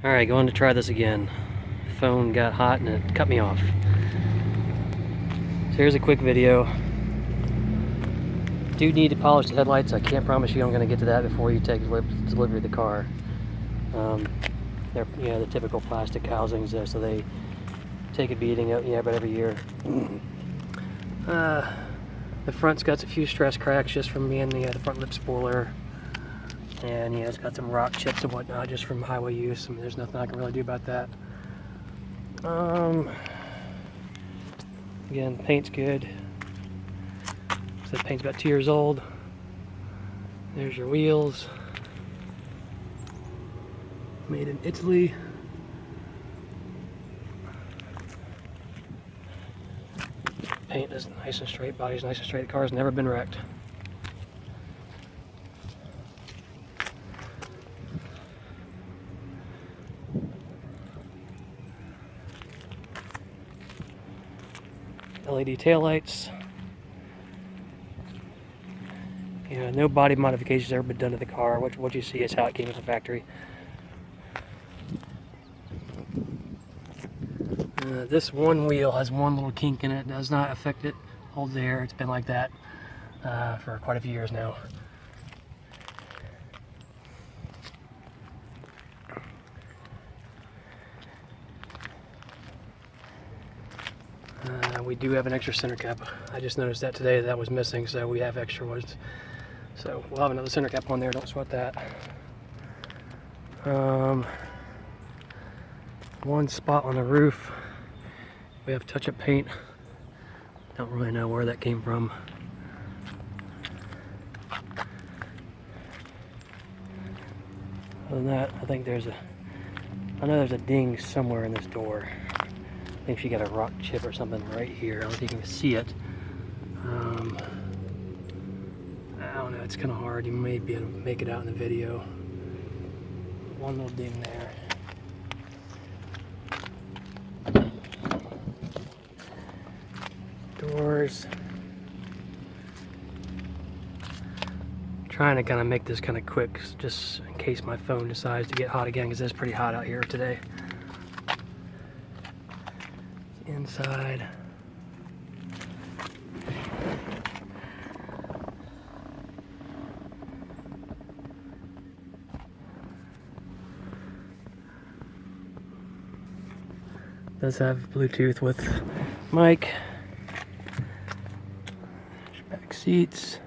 Alright, going to try this again. Phone got hot and it cut me off. So here's a quick video. Do need to polish the headlights. I can't promise you I'm going to get to that before you take delivery of the car. They're the typical plastic housings, so they take a beating about every year. The front's got a few stress cracks just from being the front lip spoiler. And it's got some rock chips and whatnot just from highway use. I mean, there's nothing I can really do about that. Again, paint's good. So the paint's about 2 years old. There's your wheels. Made in Italy. Paint is nice and straight, body's nice and straight. The car's never been wrecked. LED taillights. No body modifications ever been done to the car. What you see is how it came from the factory. This one wheel has one little kink in it. It does not affect it. Holds the air. It's been like that for quite a few years now. We do have an extra center cap. I just noticed that today that was missing, so we have extra ones. So we'll have another center cap on there, don't sweat that. One spot on the roof, we have touch-up paint. Don't really know where that came from. Other than that, I know there's a ding somewhere in this door. I think she got a rock chip or something right here. I don't think you can see it. I don't know, it's kind of hard. You may be able to make it out in the video. One little ding there. Doors. Trying to kind of make this kind of quick, just in case my phone decides to get hot again, because it's pretty hot out here today. Inside. Does have Bluetooth with mic. Back seats.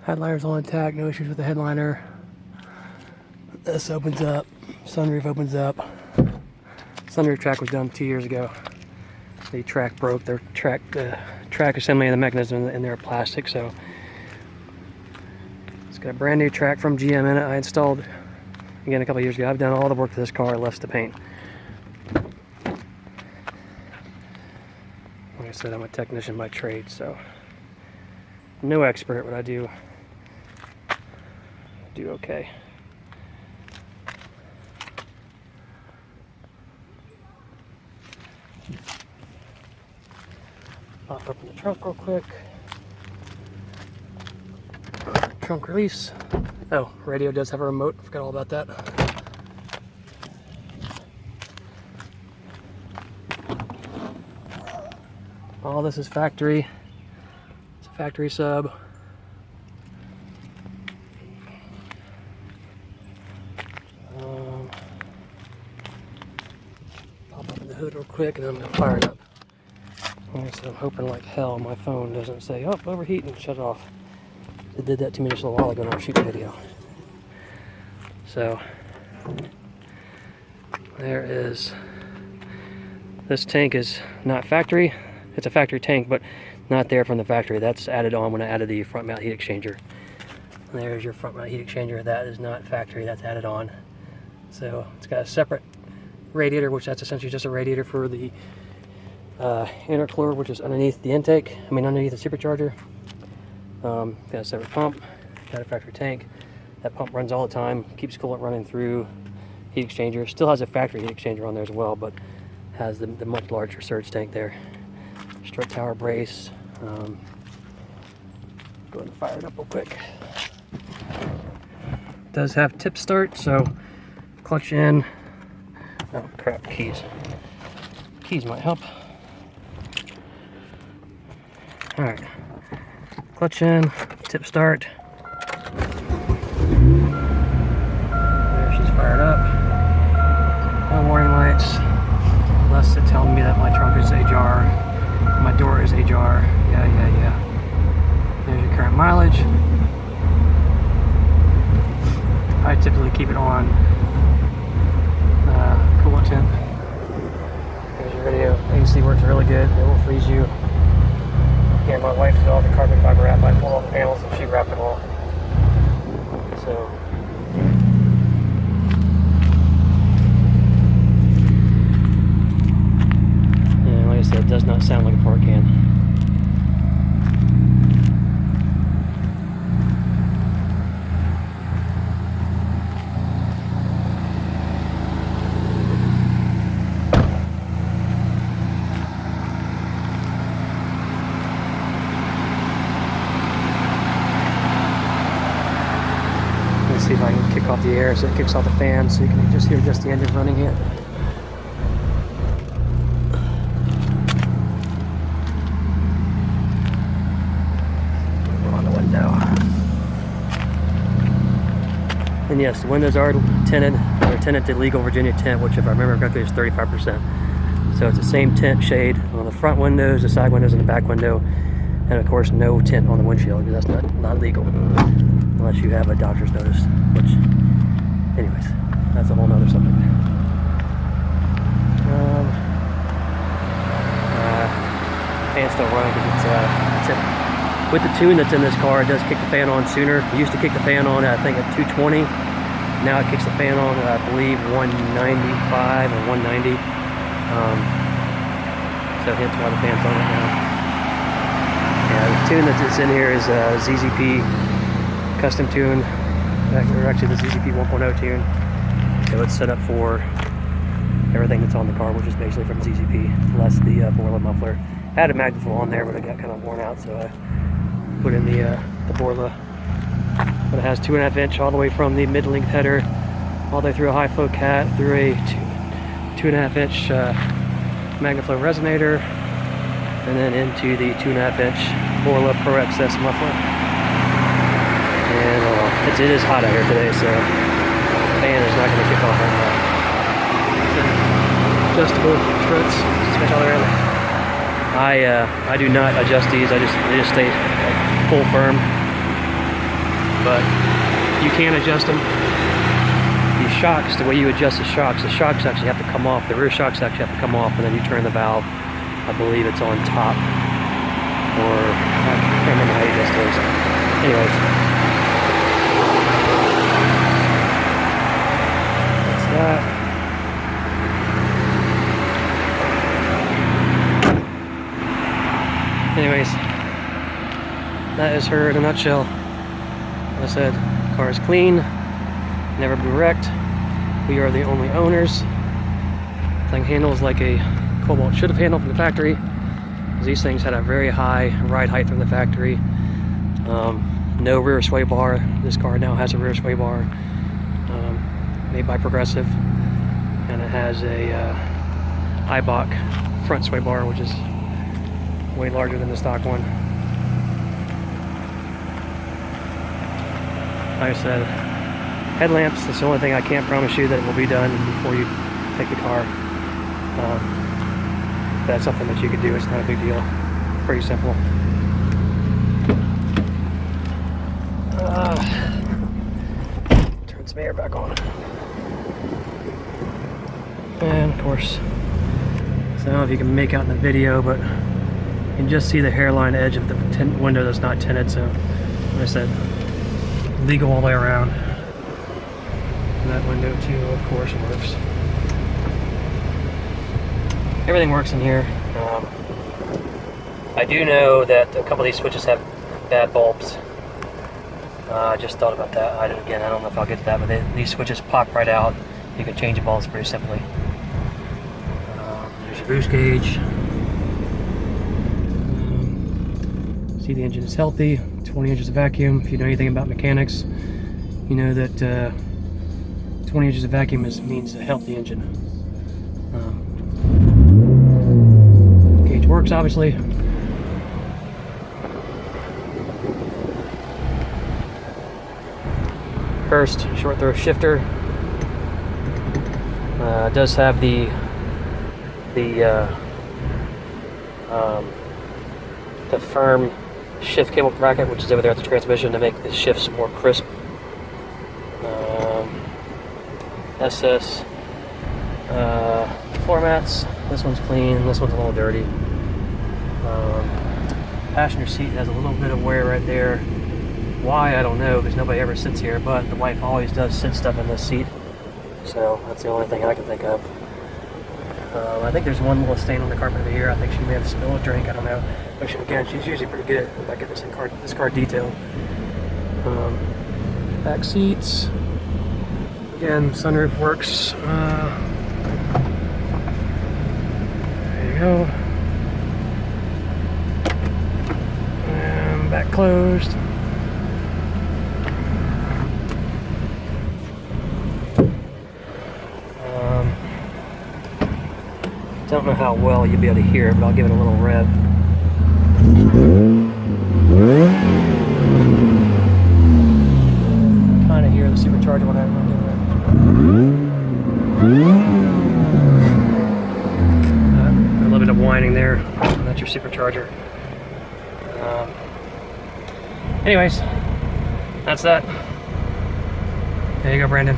Headliner's all intact, no issues with the headliner. This opens up. Sunroof opens up. Sunroof track was done 2 years ago. The track broke. Their track assembly and the mechanism in there are plastic, so it's got a brand new track from GM in it. I installed again a couple years ago. I've done all the work to this car, less the paint. Like I said, I'm a technician by trade, so no expert, but I do okay. Pop open the trunk real quick. Trunk release. Oh, radio does have a remote. Forgot all about that. All this is factory. It's a factory sub. Pop open the hood real quick and then I'm going to fire it up. Like I said, I'm hoping like hell my phone doesn't say, oh, overheat, and shut it off. It did that to me just a while ago when I was shooting a video. So, there is, this tank is not factory. It's a factory tank, but not there from the factory. That's added on when I added the front mount heat exchanger. And there's your front mount heat exchanger. That is not factory, that's added on. So, it's got a separate radiator, which that's essentially just a radiator for the intercooler, which is underneath the intake, underneath the supercharger. Got a separate pump, got a factory tank. That pump runs all the time, keeps coolant running through heat exchanger. Still has a factory heat exchanger on there as well, but has the much larger surge tank there. Strut tower brace. Go ahead and fire it up real quick. Does have tip start, so clutch in, Oh crap, keys. Keys might help. Alright. Clutch in, tip start. There, she's fired up. No warning lights. Unless it's telling me that my trunk is ajar. My door is ajar. Yeah. There's your current mileage. I typically keep it on coolant temp. There's your video. AC works really good. It won't freeze you. Yeah, my wife did all the carbon fiber wrap. I pulled all the panels and she wrapped it all. So. Yeah, like I said, it does not sound like a fart can. See if I can kick off the air so it kicks off the fan so you can just hear just the engine running here. We're on the window. And yes, the windows are tinted. They're tinted to legal Virginia tint, which if I remember correctly is 35%. So it's the same tint shade on the front windows, the side windows, and the back window. And of course no tint on the windshield because that's not legal. Unless you have a doctor's notice, which, anyways, that's a whole nother subject. Fan's still running because with the tune that's in this car, it does kick the fan on sooner. It used to kick the fan on, I think, at 220. Now it kicks the fan on at, I believe, 195 or 190. So that's why the fan's on right now. Yeah, the tune that's in here is ZZP. Custom tune, or actually the ZZP 1.0 tune. So it's set up for everything that's on the car, which is basically from ZZP, less the Borla muffler. I had a magniflow on there, but it got kind of worn out, so I put in the Borla. But it has 2.5 inch all the way from the mid-length header, all the way through a high flow cat, through a 2.5 inch magniflow resonator, and then into the 2.5 inch Borla Pro XS muffler. And it is hot out here today, so the fan is not going to kick off right now. Adjustable struts, switch all around. I do not adjust these. They just stay full firm. But you can adjust them. The shocks, the way you adjust the shocks actually have to come off. The rear shocks actually have to come off, and then you turn the valve. I believe it's on top, or I can't remember how you adjust those. Anyways. That. Anyways, that is her in a nutshell. Like I said, the car is clean, never been wrecked. We are the only owners. Thing handles like a Cobalt should have handled from the factory. These things had a very high ride height from the factory. No rear sway bar. This car now has a rear sway bar. Made by Progressive, and it has a Eibach front sway bar, which is way larger than the stock one. Like I said, headlamps, that's the only thing I can't promise you that it will be done before you take the car. That's something that you can do. It's not a big deal. Pretty simple. Turn some air back on. And of course, I don't know if you can make out in the video, but you can just see the hairline edge of the window that's not tinted. So, like I said, legal all the way around. And that window too, of course, works. Everything works in here. I do know that a couple of these switches have bad bulbs. I just thought about that. I don't know if I'll get to that, but these switches pop right out. You can change the bulbs pretty simply. There's your boost gauge. See, the engine is healthy. 20 inches of vacuum. If you know anything about mechanics, you know that 20 inches of vacuum means a healthy engine. Gauge works, obviously. First short throw shifter does have the firm shift cable bracket, which is over there at the transmission to make the shifts more crisp. SS floor mats. This one's clean. This one's a little dirty. Passenger seat has a little bit of wear right there. Why, I don't know, because nobody ever sits here, but the wife always does sit stuff in this seat. So that's the only thing I can think of. I think there's one little stain on the carpet over here. I think she may have spilled a drink. I don't know. But again, she's usually pretty good at getting this car detailed. Back seats. Again, sunroof works. There you go. And back closed. Don't know how well you'll be able to hear it, but I'll give it a little rev. Kind of hear the supercharger when I'm doing that. A little bit of whining there. That's your supercharger. Anyways, that's that. There you go, Brandon.